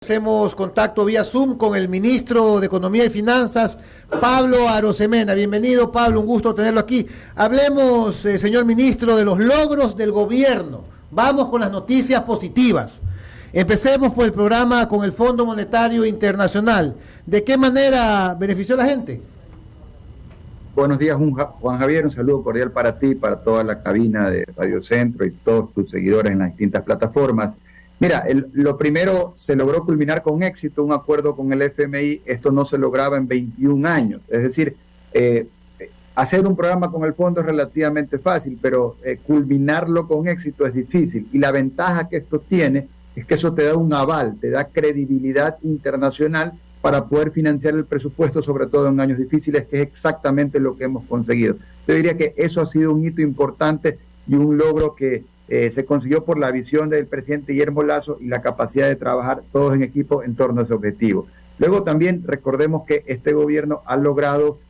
Hacemos contacto vía Zoom con el ministro de Economía y Finanzas, Pablo Arosemena. Bienvenido, Pablo, un gusto tenerlo aquí. Hablemos, señor ministro, de los logros del gobierno. Vamos con las noticias positivas. Empecemos por el programa con el Fondo Monetario Internacional. ¿De qué manera benefició a la gente? Buenos días, Juan Javier. Un saludo cordial para ti, para toda la cabina de Radio Centro y todos tus seguidores en las distintas plataformas. Mira, lo primero, se logró culminar con éxito un acuerdo con el FMI. Esto no se lograba en 21 años. Es decir, hacer un programa con el fondo es relativamente fácil, pero culminarlo con éxito es difícil. Y la ventaja que esto tiene es que eso te da un aval, te da credibilidad internacional para poder financiar el presupuesto, sobre todo en años difíciles, que es exactamente lo que hemos conseguido. Yo diría que eso ha sido un hito importante y un logro que se consiguió por la visión del presidente Guillermo Lasso y la capacidad de trabajar todos en equipo en torno a ese objetivo. Luego también recordemos que este gobierno ha logrado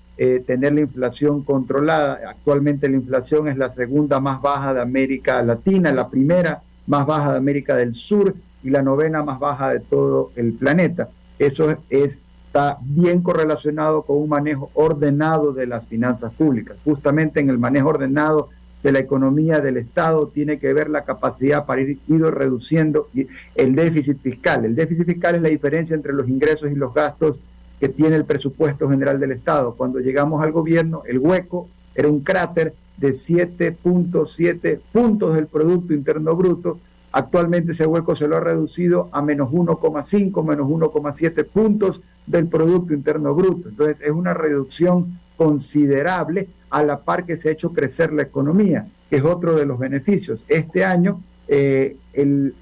tener la inflación controlada. Actualmente la inflación es la segunda más baja de América Latina, la primera más baja de América del Sur y la novena más baja de todo el planeta. Eso está bien correlacionado con un manejo ordenado de las finanzas públicas. Justamente en el manejo ordenado de la economía del Estado tiene que ver la capacidad para ir reduciendo el déficit fiscal. El déficit fiscal es la diferencia entre los ingresos y los gastos que tiene el presupuesto general del Estado. Cuando llegamos al gobierno, el hueco era un cráter de 7.7 puntos del Producto Interno Bruto. Actualmente ese hueco se lo ha reducido a menos 1,5, menos 1,7 puntos del Producto Interno Bruto. Entonces es una reducción considerable a la par que se ha hecho crecer la economía, que es otro de los beneficios. Este año el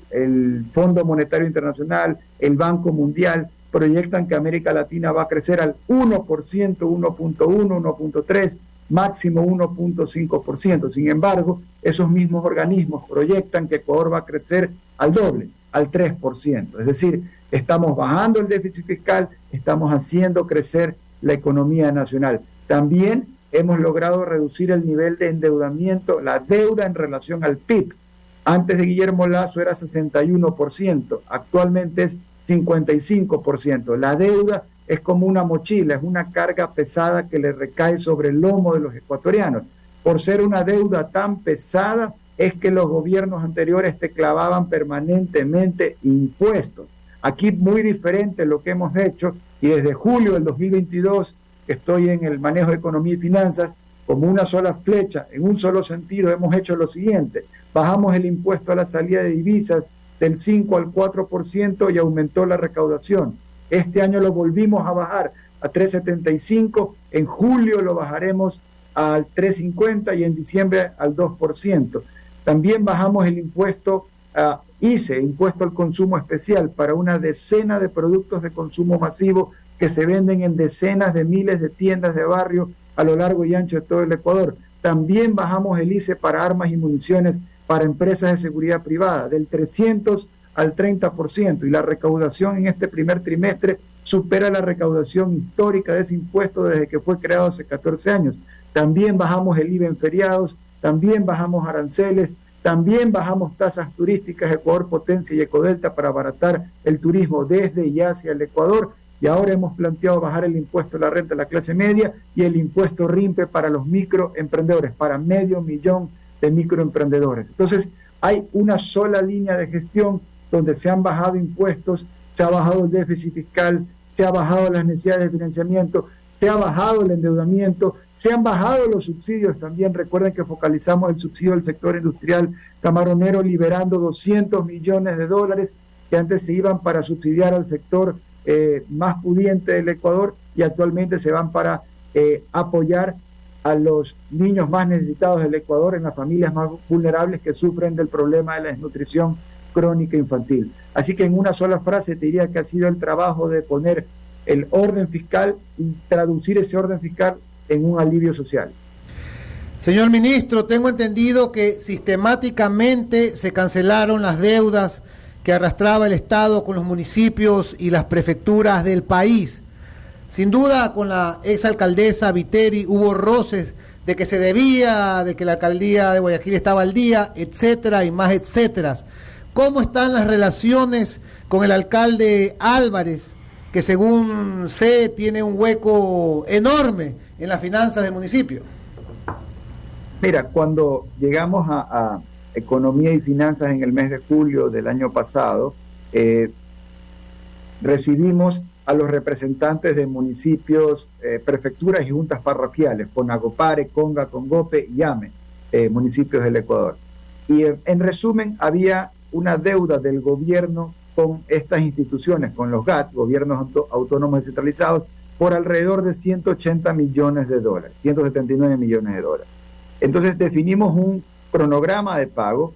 Fondo Monetario Internacional, el Banco Mundial proyectan que América Latina va a crecer al 1%, 1.1, 1.3%, máximo 1.5%. Sin embargo, esos mismos organismos proyectan que Ecuador va a crecer al doble, al 3%. Es decir, estamos bajando el déficit fiscal, estamos haciendo crecer la economía nacional. También hemos logrado reducir el nivel de endeudamiento, la deuda en relación al PIB. Antes de Guillermo Lasso era 61%, actualmente es 55%. La deuda es como una mochila, es una carga pesada que le recae sobre el lomo de los ecuatorianos. Por ser una deuda tan pesada, es que los gobiernos anteriores te clavaban permanentemente impuestos. Aquí muy diferente lo que hemos hecho, y desde julio del 2022, que estoy en el manejo de economía y finanzas, como una sola flecha, en un solo sentido, hemos hecho lo siguiente: bajamos el impuesto a la salida de divisas del 5 al 4% y aumentó la recaudación. Este año lo volvimos a bajar a 3.75, en julio lo bajaremos al 3.50 y en diciembre al 2%. También bajamos el impuesto a ICE, impuesto al consumo especial, para una decena de productos de consumo masivo que se venden en decenas de miles de tiendas de barrio a lo largo y ancho de todo el Ecuador. También bajamos el ICE para armas y municiones para empresas de seguridad privada, del 300 al 30%, y la recaudación en este primer trimestre supera la recaudación histórica de ese impuesto desde que fue creado hace 14 años. También bajamos el IVA en feriados, también bajamos aranceles, también bajamos tasas turísticas Ecuador Potencia y Ecodelta para abaratar el turismo desde y hacia el Ecuador, y ahora hemos planteado bajar el impuesto a la renta de la clase media y el impuesto RIMPE para los microemprendedores, para 500,000 de microemprendedores. Entonces hay una sola línea de gestión donde se han bajado impuestos, se ha bajado el déficit fiscal, se ha bajado las necesidades de financiamiento, se ha bajado el endeudamiento, se han bajado los subsidios también. Recuerden que focalizamos el subsidio del sector industrial camaronero, liberando 200 millones de dólares que antes se iban para subsidiar al sector más pudiente del Ecuador, y actualmente se van para apoyar a los niños más necesitados del Ecuador, en las familias más vulnerables que sufren del problema de la desnutrición crónica infantil. Así que en una sola frase te diría que ha sido el trabajo de poner el orden fiscal y traducir ese orden fiscal en un alivio social. Señor ministro, tengo entendido que sistemáticamente se cancelaron las deudas que arrastraba el Estado con los municipios y las prefecturas del país. Sin duda, con la exalcaldesa Viteri hubo roces de que se debía, de que la alcaldía de Guayaquil estaba al día, etcétera, y más etcéteras. ¿Cómo están las relaciones con el alcalde Álvarez, que según sé tiene un hueco enorme en las finanzas del municipio? Mira, cuando llegamos a Economía y Finanzas en el mes de julio del año pasado, recibimos a los representantes de municipios, prefecturas y juntas parroquiales, Conagopare, Conga, Congope y Ame, municipios del Ecuador. Y en resumen, había una deuda del gobierno con estas instituciones, con los GAT, gobiernos autónomos descentralizados, por alrededor de 180 millones de dólares, 179 millones de dólares. Entonces definimos un cronograma de pago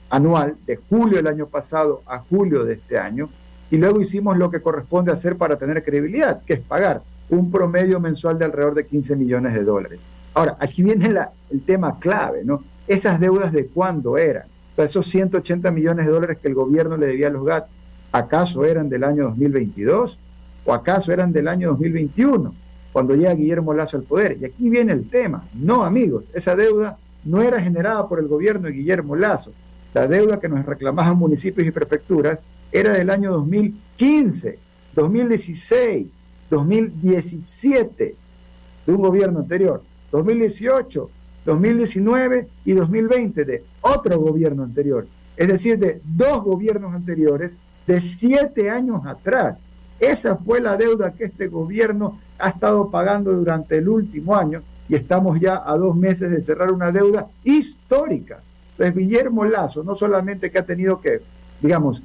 anual de julio del año pasado a julio de este año, y luego hicimos lo que corresponde hacer para tener credibilidad, que es pagar un promedio mensual de alrededor de 15 millones de dólares. Ahora, aquí viene el tema clave, ¿no? Esas deudas, ¿de cuándo eran? O sea, esos 180 millones de dólares que el gobierno le debía a los GAT, ¿acaso eran del año 2022? ¿O acaso eran del año 2021, cuando llega Guillermo Lasso al poder? Y aquí viene el tema. No, amigos, esa deuda no era generada por el gobierno de Guillermo Lasso. La deuda que nos reclamaban municipios y prefecturas era del año 2015, 2016, 2017, de un gobierno anterior, 2018, 2019 y 2020 de otro gobierno anterior, es decir, de 2 gobiernos anteriores de 7 años atrás. Esa fue la deuda que este gobierno ha estado pagando durante el último año, y estamos ya a 2 meses de cerrar una deuda histórica. Entonces, Guillermo Lasso no solamente que ha tenido que, digamos,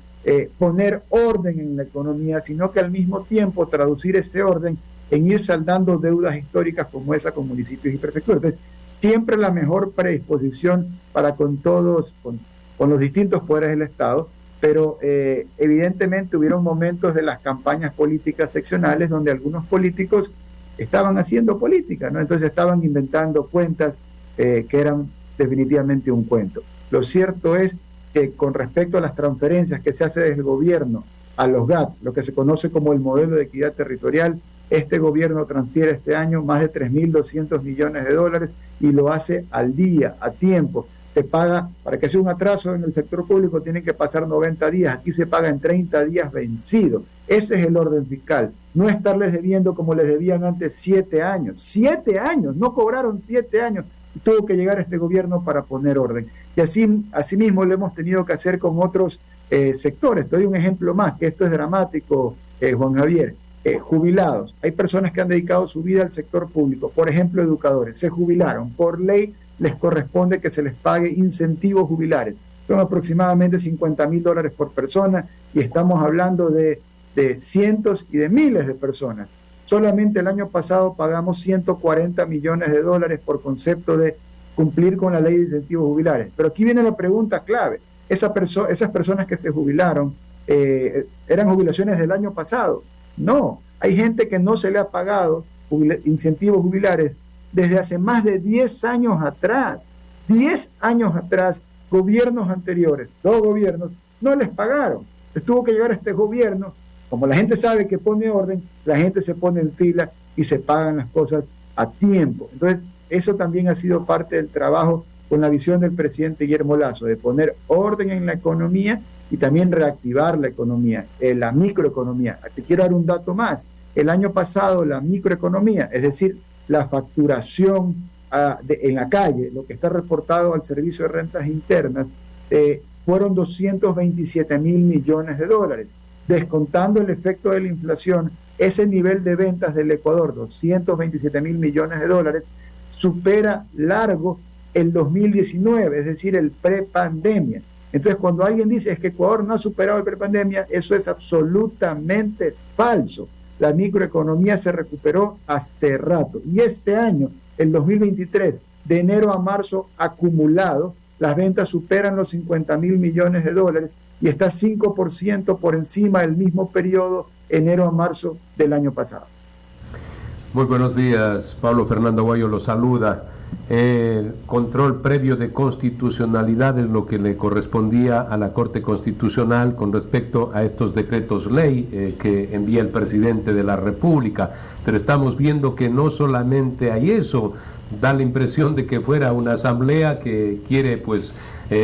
poner orden en la economía, sino que al mismo tiempo traducir ese orden en ir saldando deudas históricas como esa con municipios y prefecturas. Entonces, siempre la mejor predisposición para con todos, con los distintos poderes del Estado, pero evidentemente hubieron momentos de las campañas políticas seccionales donde algunos políticos estaban haciendo política, ¿no? Entonces estaban inventando cuentas que eran definitivamente un cuento. Lo cierto es que con respecto a las transferencias que se hace desde el gobierno a los GAT, lo que se conoce como el modelo de equidad territorial, este gobierno transfiere este año más de 3.200 millones de dólares y lo hace al día, a tiempo. Se paga, para que sea un atraso en el sector público tienen que pasar 90 días, aquí se paga en 30 días vencido. Ese es el orden fiscal, no estarles debiendo como les debían antes 7 años. 7 años, no cobraron 7 años. Tuvo que llegar este gobierno para poner orden. Y así mismo lo hemos tenido que hacer con otros sectores. Te doy un ejemplo más, que esto es dramático, Juan Javier. Jubilados. Hay personas que han dedicado su vida al sector público, por ejemplo, educadores. Se jubilaron. Por ley les corresponde que se les pague incentivos jubilares. Son aproximadamente $50,000 por persona y estamos hablando de cientos y de miles de personas. Solamente el año pasado pagamos 140 millones de dólares por concepto de cumplir con la ley de incentivos jubilares. Pero aquí viene la pregunta clave. Esas personas que se jubilaron, ¿eran jubilaciones del año pasado? No, hay gente que no se le ha pagado incentivos jubilares desde hace más de 10 años atrás. 10 años atrás, gobiernos anteriores, 2 gobiernos, no les pagaron. Les tuvo que llegar este gobierno. Como la gente sabe que pone orden, la gente se pone en fila y se pagan las cosas a tiempo. Entonces, eso también ha sido parte del trabajo con la visión del presidente Guillermo Lasso, de poner orden en la economía y también reactivar la economía, la microeconomía. Te quiero dar un dato más. El año pasado la microeconomía, es decir, la facturación en la calle, lo que está reportado al Servicio de Rentas Internas, fueron 227,000 millones de dólares. Descontando el efecto de la inflación, ese nivel de ventas del Ecuador, 227,000 millones de dólares, supera largo el 2019, es decir, el prepandemia. Entonces, cuando alguien dice es que Ecuador no ha superado el prepandemia, eso es absolutamente falso. La microeconomía se recuperó hace rato. Y este año, el 2023, de enero a marzo acumulado, las ventas superan los 50,000 millones de dólares y está 5% por encima del mismo periodo, enero a marzo del año pasado. Muy buenos días, Pablo Fernando Aguayo lo saluda. El control previo de constitucionalidad es lo que le correspondía a la Corte Constitucional con respecto a estos decretos ley que envía el presidente de la República, pero estamos viendo que no solamente hay eso, da la impresión de que fuera una asamblea que quiere, pues,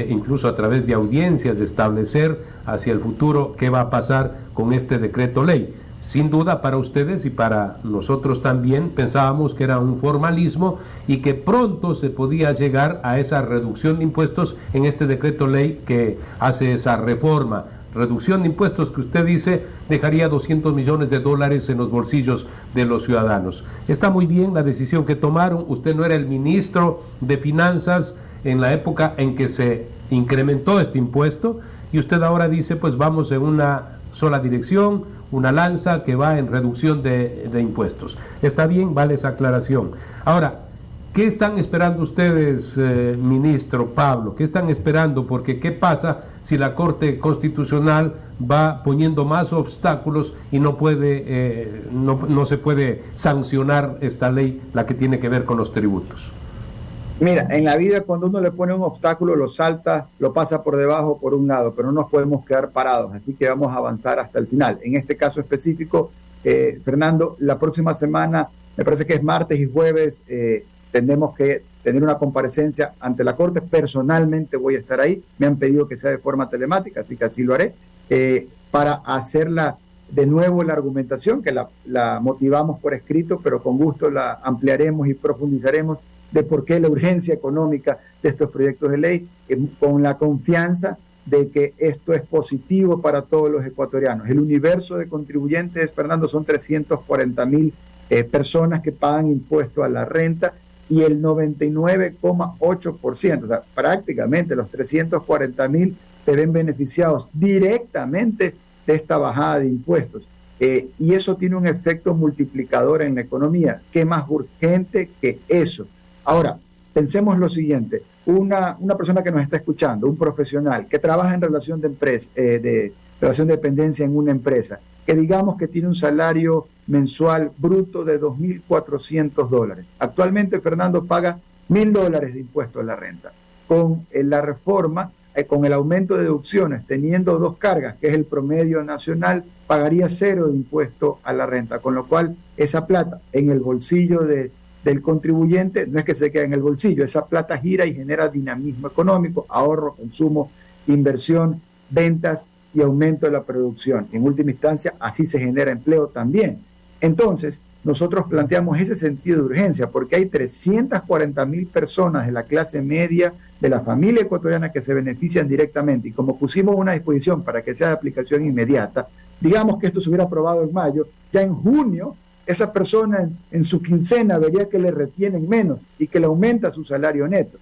incluso a través de audiencias, establecer hacia el futuro qué va a pasar con este decreto ley. Sin duda, para ustedes y para nosotros también pensábamos que era un formalismo y que pronto se podía llegar a esa reducción de impuestos en este decreto ley que hace esa reforma. Reducción de impuestos que usted dice dejaría $200 millones en los bolsillos de los ciudadanos. Está muy bien la decisión que tomaron. Usted no era el ministro de Finanzas en la época en que se incrementó este impuesto y usted ahora dice, pues vamos en una sola dirección, una lanza que va en reducción de impuestos. Está bien, vale esa aclaración. Ahora, ¿qué están esperando ustedes, ministro Pablo? ¿Qué están esperando? Porque ¿qué pasa si la Corte Constitucional va poniendo más obstáculos y no se puede sancionar esta ley, la que tiene que ver con los tributos? Mira, en la vida cuando uno le pone un obstáculo, lo salta, lo pasa por debajo, por un lado, pero no nos podemos quedar parados, así que vamos a avanzar hasta el final. En este caso específico, Fernando, la próxima semana, me parece que es martes y jueves, tendremos que tener una comparecencia ante la Corte. Personalmente voy a estar ahí, me han pedido que sea de forma telemática, así que así lo haré, para hacerla de nuevo la argumentación, que la motivamos por escrito, pero con gusto la ampliaremos y profundizaremos de por qué la urgencia económica de estos proyectos de ley, con la confianza de que esto es positivo para todos los ecuatorianos. El universo de contribuyentes, Fernando, son 340,000 personas que pagan impuesto a la renta y el 99,8%, o sea, prácticamente los 340,000 se ven beneficiados directamente de esta bajada de impuestos. Y eso tiene un efecto multiplicador en la economía. ¿Qué más urgente que eso? Ahora, pensemos lo siguiente, una persona que nos está escuchando, un profesional que trabaja en relación de relación de dependencia en una empresa, que digamos que tiene un salario mensual bruto de $2.400. Actualmente, Fernando, paga $1.000 de impuesto a la renta. Con la reforma, con el aumento de deducciones, teniendo dos cargas, que es el promedio nacional, pagaría 0 de impuesto a la renta, con lo cual esa plata en el bolsillo del contribuyente no es que se quede en el bolsillo, esa plata gira y genera dinamismo económico, ahorro, consumo, inversión, ventas y aumento de la producción. En última instancia, así se genera empleo también. Entonces, nosotros planteamos ese sentido de urgencia porque hay 340,000 personas de la clase media, de la familia ecuatoriana que se benefician directamente, y como pusimos una disposición para que sea de aplicación inmediata, digamos que esto se hubiera aprobado en mayo, ya en junio esa persona en su quincena vería que le retienen menos y que le aumenta su salario neto.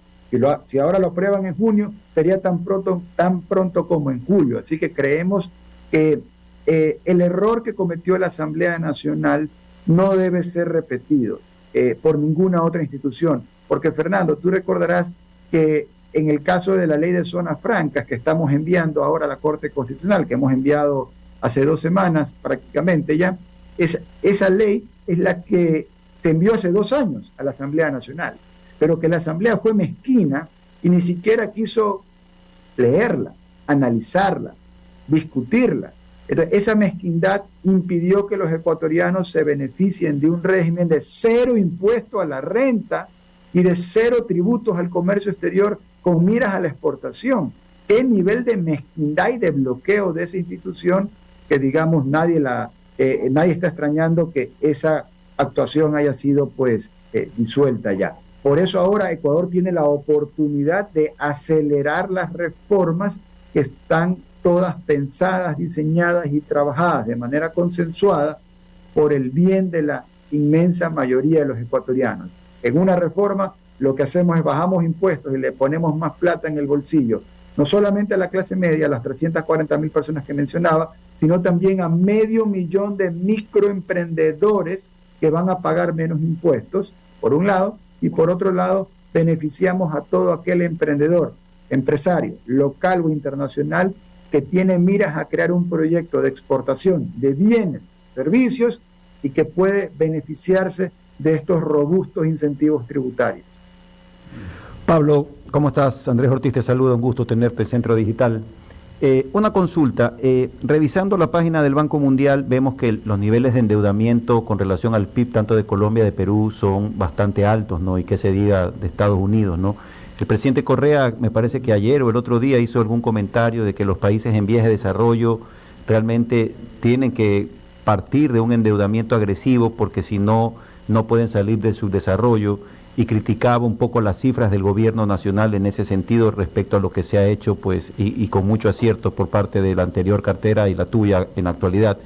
Si ahora lo aprueban en junio, sería tan pronto como en julio. Así que creemos que el error que cometió la Asamblea Nacional no debe ser repetido por ninguna otra institución. Porque, Fernando, tú recordarás que en el caso de la ley de zonas francas que estamos enviando ahora a la Corte Constitucional, que hemos enviado hace 2 semanas prácticamente ya, esa ley es la que se envió hace 2 años a la Asamblea Nacional, pero que la Asamblea fue mezquina y ni siquiera quiso leerla, analizarla, discutirla. Entonces, esa mezquindad impidió que los ecuatorianos se beneficien de un régimen de 0 impuesto a la renta y de 0 tributos al comercio exterior con miras a la exportación. ¿Qué nivel de mezquindad y de bloqueo de esa institución que, digamos, nadie está extrañando que esa actuación haya sido disuelta ya? Por eso ahora Ecuador tiene la oportunidad de acelerar las reformas que están todas pensadas, diseñadas y trabajadas de manera consensuada por el bien de la inmensa mayoría de los ecuatorianos. En una reforma lo que hacemos es bajamos impuestos y le ponemos más plata en el bolsillo, no solamente a la clase media, a las 340,000 personas que mencionaba, sino también a 500,000 de microemprendedores que van a pagar menos impuestos, por un lado, y por otro lado, beneficiamos a todo aquel empresario, local o internacional, que tiene miras a crear un proyecto de exportación de bienes, servicios, y que puede beneficiarse de estos robustos incentivos tributarios. Pablo, ¿cómo estás? Andrés Ortiz te saluda, un gusto tenerte en Centro Digital. Una consulta, revisando la página del Banco Mundial vemos que los niveles de endeudamiento con relación al PIB tanto de Colombia y de Perú son bastante altos, ¿no? Y que se diga de Estados Unidos, ¿no? El presidente Correa, me parece que ayer o el otro día hizo algún comentario de que los países en vías de desarrollo realmente tienen que partir de un endeudamiento agresivo porque si no, no pueden salir de su desarrollo, y criticaba un poco las cifras del gobierno nacional en ese sentido respecto a lo que se ha hecho, pues, y con mucho acierto por parte de la anterior cartera y la tuya en la actualidad.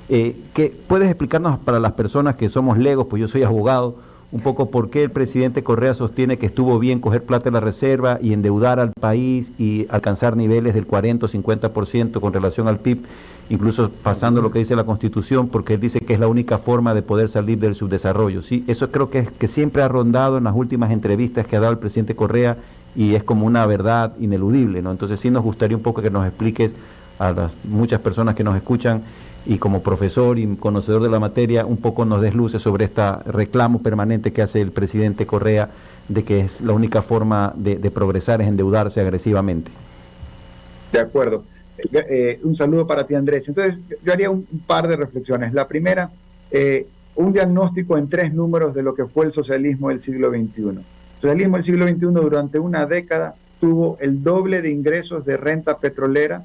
¿Qué puedes explicarnos para las personas que somos legos, pues yo soy abogado, un poco por qué el presidente Correa sostiene que estuvo bien coger plata de la reserva y endeudar al país y alcanzar niveles del 40 o 50% con relación al PIB, incluso pasando lo que dice la Constitución, porque él dice que es la única forma de poder salir del subdesarrollo? Sí, eso creo que siempre ha rondado en las últimas entrevistas que ha dado el presidente Correa y es como una verdad ineludible, ¿no? Entonces sí nos gustaría un poco que nos expliques a las muchas personas que nos escuchan y como profesor y conocedor de la materia, un poco nos des luces sobre este reclamo permanente que hace el presidente Correa de que es la única forma de progresar es endeudarse agresivamente. De acuerdo. Un saludo para ti, Andrés. Entonces, yo haría un par de reflexiones. La primera, un diagnóstico en 3 números de lo que fue el socialismo del siglo XXI. El socialismo del siglo XXI durante una década tuvo el doble de ingresos de renta petrolera,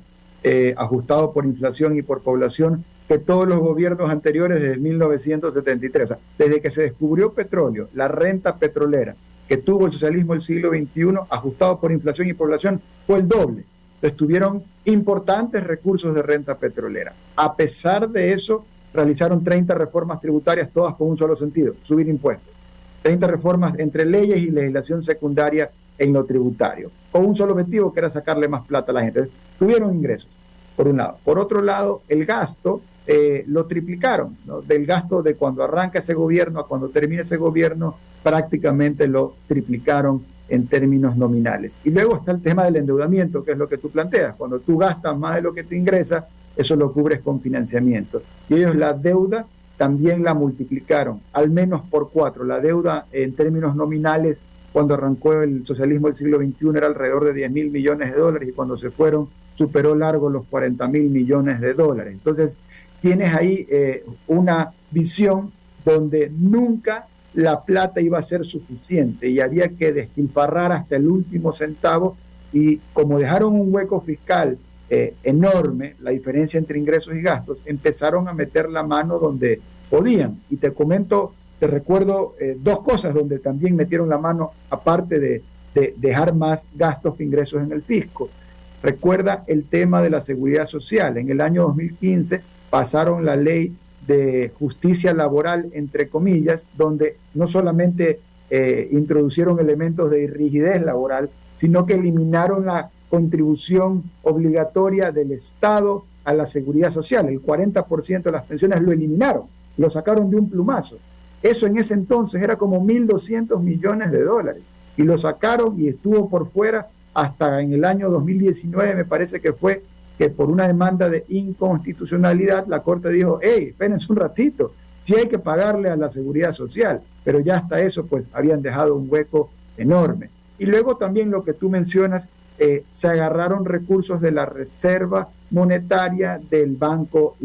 ajustado por inflación y por población, que todos los gobiernos anteriores desde 1973. O sea, desde que se descubrió petróleo, la renta petrolera que tuvo el socialismo del siglo XXI, ajustado por inflación y población, fue el doble. Entonces tuvieron importantes recursos de renta petrolera. A pesar de eso, realizaron 30 reformas tributarias, todas con un solo sentido: subir impuestos. 30 reformas entre leyes y legislación secundaria en lo tributario, con un solo objetivo, que era sacarle más plata a la gente. Entonces, tuvieron ingresos, por un lado. Por otro lado, el gasto lo triplicaron, ¿no? Del gasto de cuando arranca ese gobierno a cuando termina ese gobierno, prácticamente lo triplicaron en términos nominales. Y luego está el tema del endeudamiento, que es lo que tú planteas. Cuando tú gastas más de lo que te ingresa, eso lo cubres con financiamiento. Y ellos la deuda también la multiplicaron, al menos por 4. La deuda en términos nominales, cuando arrancó el socialismo del siglo XXI, era alrededor de 10.000 millones de dólares, y cuando se fueron, superó largo los 40.000 millones de dólares. Entonces, tienes ahí una visión donde nunca la plata iba a ser suficiente y había que despilfarrar hasta el último centavo, y como dejaron un hueco fiscal enorme, la diferencia entre ingresos y gastos, empezaron a meter la mano donde podían. Y te recuerdo 2 cosas donde también metieron la mano, aparte de dejar más gastos que ingresos en el fisco. Recuerda el tema de la seguridad social. En el año 2015 pasaron la ley de justicia laboral, entre comillas, donde no solamente introducieron elementos de rigidez laboral, sino que eliminaron la contribución obligatoria del Estado a la seguridad social. El 40% de las pensiones lo eliminaron, lo sacaron de un plumazo. Eso en ese entonces era como 1.200 millones de dólares, y lo sacaron y estuvo por fuera hasta en el año 2019, me parece que fue, que por una demanda de inconstitucionalidad la Corte dijo: hey, espérense un ratito, sí hay que pagarle a la seguridad social, pero ya hasta eso pues habían dejado un hueco enorme. Y luego también lo que tú mencionas, se agarraron recursos de la reserva monetaria del Banco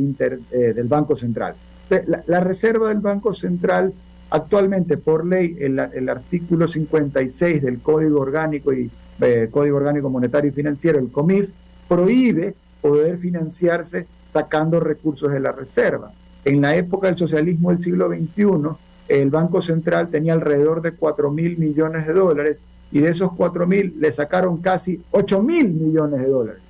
Central. La reserva del Banco Central actualmente, por ley, el artículo 56 del Código Orgánico Código Orgánico Monetario y Financiero, el COMIF, prohíbe poder financiarse sacando recursos de la reserva. En la época del socialismo del siglo XXI, el Banco Central tenía alrededor de 4.000 millones de dólares, y de esos 4.000 le sacaron casi 8.000 millones de dólares.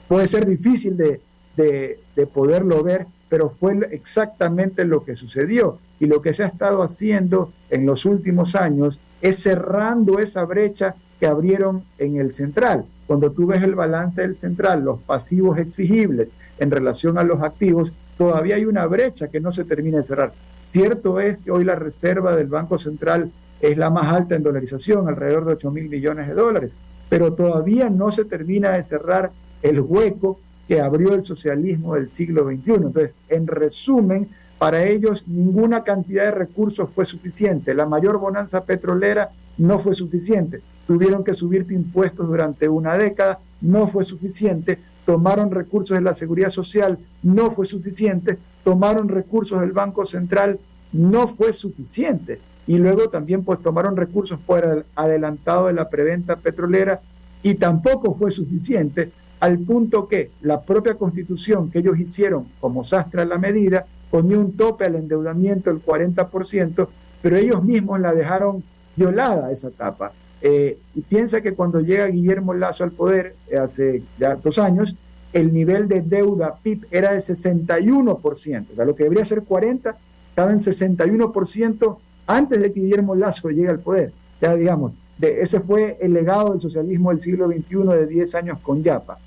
Puede ser difícil de poderlo ver, pero fue exactamente lo que sucedió. Y lo que se ha estado haciendo en los últimos años es cerrando esa brecha que abrieron en el Central. Cuando tú ves el balance del Central, los pasivos exigibles en relación a los activos, todavía hay una brecha que no se termina de cerrar. Cierto es que hoy la reserva del Banco Central es la más alta en dolarización, alrededor de 8.000 millones de dólares, pero todavía no se termina de cerrar el hueco que abrió el socialismo del siglo XXI. Entonces, en resumen, para ellos ninguna cantidad de recursos fue suficiente. La mayor bonanza petrolera no fue suficiente. Tuvieron que subirte impuestos durante una década no fue suficiente, tomaron recursos de la Seguridad Social, no fue suficiente, tomaron recursos del Banco Central, no fue suficiente, y luego también pues tomaron recursos por el adelantado de la preventa petrolera y tampoco fue suficiente, al punto que la propia Constitución que ellos hicieron como sastre a la medida ponía un tope al endeudamiento del 40%, pero ellos mismos la dejaron violada esa etapa. Y piensa que cuando llega Guillermo Lasso al poder, hace ya 2 años, el nivel de deuda PIB era de 61%, o sea, lo que debería ser 40%, estaba en 61% antes de que Guillermo Lasso llegue al poder. Ya digamos, ese fue el legado del socialismo del siglo XXI de 10 años con Yapa.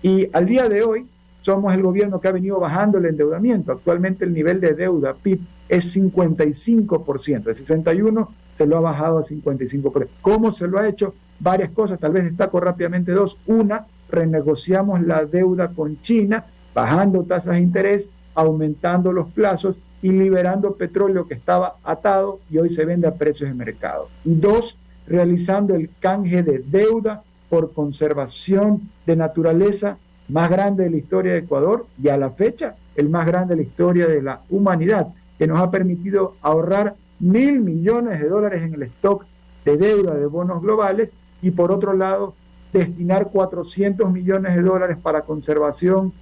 Y al día de hoy somos el gobierno que ha venido bajando el endeudamiento. Actualmente el nivel de deuda PIB es 55%, de 61% se lo ha bajado a 55%. ¿Cómo se lo ha hecho? Varias cosas, tal vez destaco rápidamente 2. Una, renegociamos la deuda con China, bajando tasas de interés, aumentando los plazos y liberando petróleo que estaba atado y hoy se vende a precios de mercado. Y 2, realizando el canje de deuda por conservación de naturaleza más grande de la historia de Ecuador y a la fecha el más grande de la historia de la humanidad, que nos ha permitido ahorrar $1.000 millones en el stock de deuda de bonos globales y por otro lado destinar $400 millones para conservación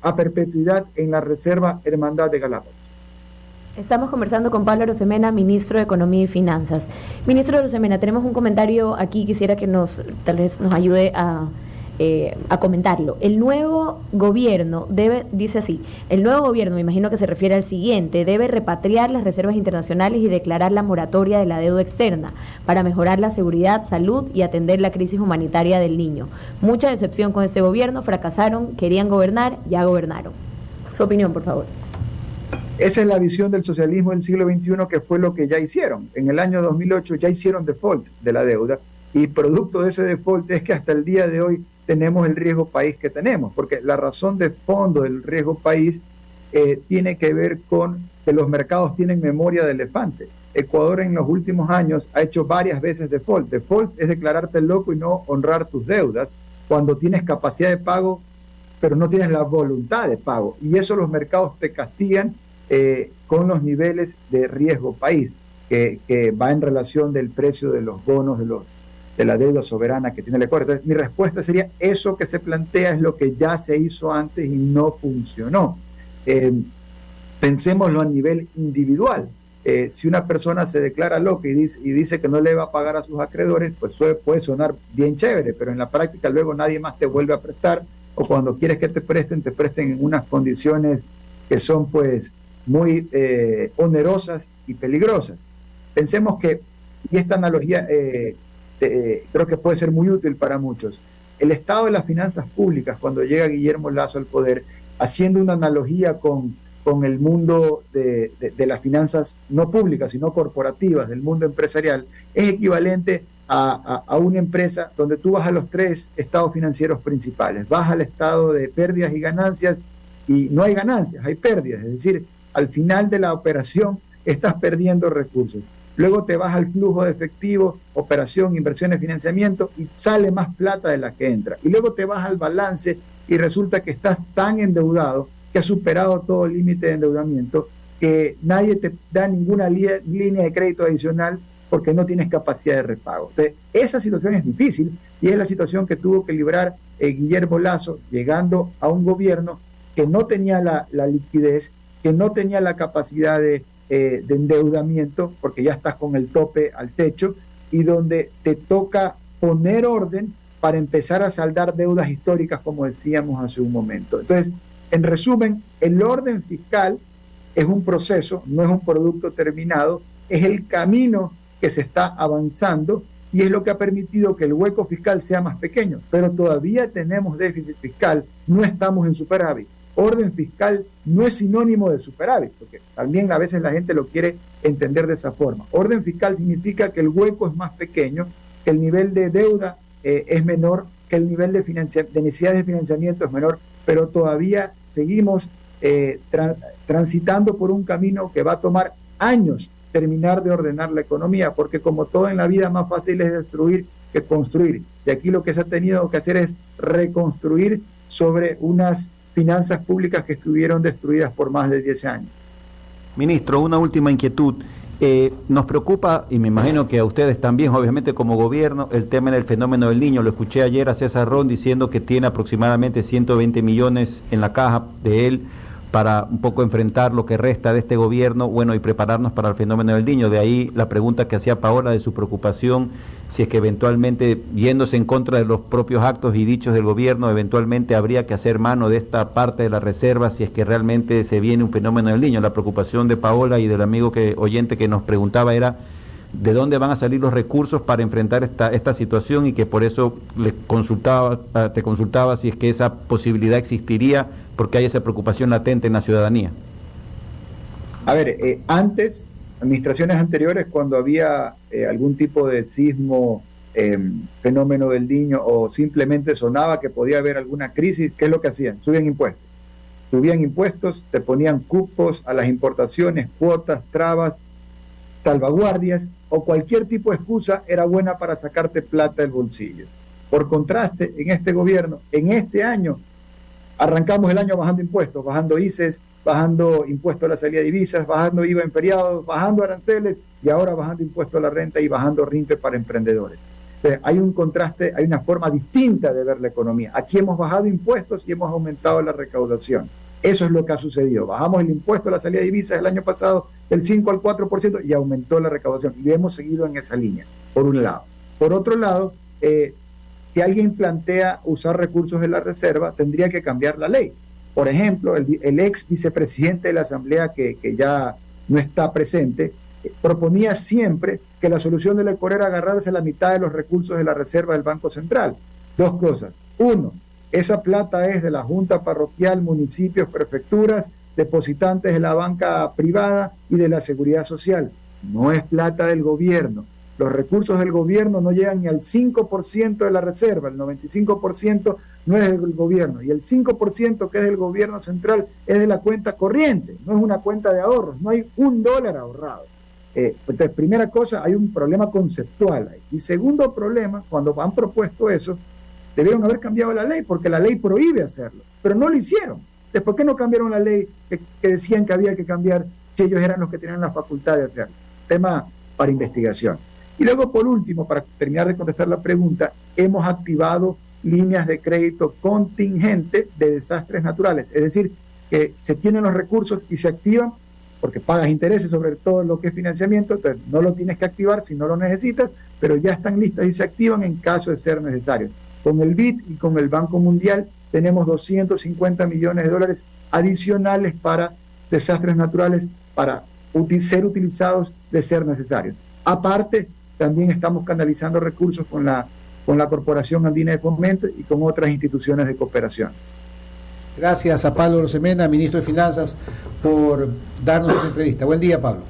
a perpetuidad en la Reserva Hermandad de Galápagos. Estamos conversando con Pablo Arosemena, ministro de Economía y Finanzas. Ministro Arosemena, tenemos un comentario aquí, quisiera que tal vez nos ayude a comentarlo. El nuevo gobierno dice así, el nuevo gobierno, me imagino que se refiere al siguiente, debe repatriar las reservas internacionales y declarar la moratoria de la deuda externa para mejorar la seguridad, salud y atender la crisis humanitaria del niño. Mucha decepción con este gobierno, fracasaron, querían gobernar, ya gobernaron. Su opinión, por favor. Esa es la visión del socialismo del siglo XXI, que fue lo que ya hicieron. En el año 2008 ya hicieron default de la deuda y producto de ese default es que hasta el día de hoy tenemos el riesgo país que tenemos, porque la razón de fondo del riesgo país tiene que ver con que los mercados tienen memoria de elefante. Ecuador en los últimos años ha hecho varias veces default. Default es declararte loco y no honrar tus deudas cuando tienes capacidad de pago, pero no tienes la voluntad de pago. Y eso los mercados te castigan con los niveles de riesgo país, que va en relación del precio de los bonos, de la deuda soberana que tiene el Ecuador. Entonces, mi respuesta sería, eso que se plantea es lo que ya se hizo antes y no funcionó. Pensémoslo a nivel individual. Si una persona se declara loca y dice que no le va a pagar a sus acreedores, pues puede sonar bien chévere, pero en la práctica luego nadie más te vuelve a prestar, o cuando quieres que te presten en unas condiciones que son pues muy onerosas y peligrosas. Pensemos que, y esta analogía creo que puede ser muy útil para muchos, el estado de las finanzas públicas cuando llega Guillermo Lasso al poder, haciendo una analogía con el mundo de las finanzas no públicas, sino corporativas, del mundo empresarial, es equivalente a una empresa donde tú vas a los 3 estados financieros principales, vas al estado de pérdidas y ganancias, y no hay ganancias, hay pérdidas, es decir, al final de la operación estás perdiendo recursos. Luego te vas al flujo de efectivo, operación, inversiones, financiamiento, y sale más plata de la que entra. Y luego te vas al balance y resulta que estás tan endeudado que has superado todo el límite de endeudamiento, que nadie te da ninguna línea de crédito adicional porque no tienes capacidad de repago. Entonces, esa situación es difícil y es la situación que tuvo que librar Guillermo Lasso, llegando a un gobierno que no tenía la liquidez, que no tenía la capacidad de endeudamiento, porque ya estás con el tope al techo, y donde te toca poner orden para empezar a saldar deudas históricas, como decíamos hace un momento. Entonces, en resumen, el orden fiscal es un proceso, no es un producto terminado, es el camino que se está avanzando y es lo que ha permitido que el hueco fiscal sea más pequeño, pero todavía tenemos déficit fiscal, no estamos en superávit. Orden fiscal no es sinónimo de superávit, porque también a veces la gente lo quiere entender de esa forma. Orden fiscal significa que el hueco es más pequeño, que el nivel de deuda es menor, que el nivel de necesidades de financiamiento es menor, pero todavía seguimos transitando por un camino que va a tomar años terminar de ordenar la economía, porque como todo en la vida, más fácil es destruir que construir. Y aquí lo que se ha tenido que hacer es reconstruir sobre unas finanzas públicas que estuvieron destruidas por más de 10 años. Ministro, una última inquietud. Nos preocupa, y me imagino que a ustedes también, obviamente como gobierno, el tema del fenómeno del Niño. Lo escuché ayer a César Ron diciendo que tiene aproximadamente 120 millones en la caja de él para un poco enfrentar lo que resta de este gobierno, bueno, y prepararnos para el fenómeno del Niño. De ahí la pregunta que hacía Paola de su preocupación, si es que eventualmente, yéndose en contra de los propios actos y dichos del gobierno, eventualmente habría que hacer mano de esta parte de la reserva si es que realmente se viene un fenómeno del Niño. La preocupación de Paola y del amigo oyente que nos preguntaba era de dónde van a salir los recursos para enfrentar esta situación, y que por eso te consultaba si es que esa posibilidad existiría, porque hay esa preocupación latente en la ciudadanía. A ver, administraciones anteriores, cuando había algún tipo de sismo, fenómeno del Niño, o simplemente sonaba que podía haber alguna crisis, ¿qué es lo que hacían? Subían impuestos, te ponían cupos a las importaciones, cuotas, trabas, salvaguardias, o cualquier tipo de excusa era buena para sacarte plata del bolsillo. Por contraste, en este gobierno, en este año, arrancamos el año bajando impuestos, bajando ICES, bajando impuestos a la salida de divisas, bajando IVA en feriados, bajando aranceles, y ahora bajando impuestos a la renta y bajando RINPE para emprendedores. Entonces, hay un contraste, hay una forma distinta de ver la economía. Aquí hemos bajado impuestos y hemos aumentado la recaudación. Eso es lo que ha sucedido. Bajamos el impuesto a la salida de divisas el año pasado del 5 al 4% y aumentó la recaudación. Y hemos seguido en esa línea, por un lado. Por otro lado, si alguien plantea usar recursos de la reserva, tendría que cambiar la ley. Por ejemplo, el ex vicepresidente de la Asamblea, que ya no está presente, proponía siempre que la solución de la ECOR era agarrarse la mitad de los recursos de la reserva del Banco Central. Dos cosas. Uno, esa plata es de la Junta Parroquial, municipios, prefecturas, depositantes de la banca privada y de la Seguridad Social. No es plata del gobierno. Los recursos del gobierno no llegan ni al 5% de la reserva, el 95% no es del gobierno, y el 5% que es del gobierno central es de la cuenta corriente, no es una cuenta de ahorros, no hay $1 ahorrado. Entonces, primera cosa, hay un problema conceptual ahí. Y segundo problema, cuando han propuesto eso, debieron haber cambiado la ley, porque la ley prohíbe hacerlo, pero no lo hicieron. Entonces, ¿por qué no cambiaron la ley que decían que había que cambiar si ellos eran los que tenían la facultad de hacerlo? Tema para investigación. Y luego, por último, para terminar de contestar la pregunta, hemos activado líneas de crédito contingente de desastres naturales. Es decir, que se tienen los recursos y se activan porque pagas intereses sobre todo lo que es financiamiento, entonces no lo tienes que activar si no lo necesitas, pero ya están listas y se activan en caso de ser necesario. Con el BID y con el Banco Mundial tenemos $250 millones adicionales para desastres naturales para ser utilizados de ser necesarios. Aparte, también estamos canalizando recursos con la Corporación Andina de Fomento y con otras instituciones de cooperación. Gracias a Pablo Arosemena, ministro de Finanzas, por darnos esta entrevista. Buen día, Pablo.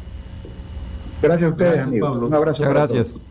Gracias a ustedes, amigos. Pablo. Un abrazo. Muchas gracias. Todos.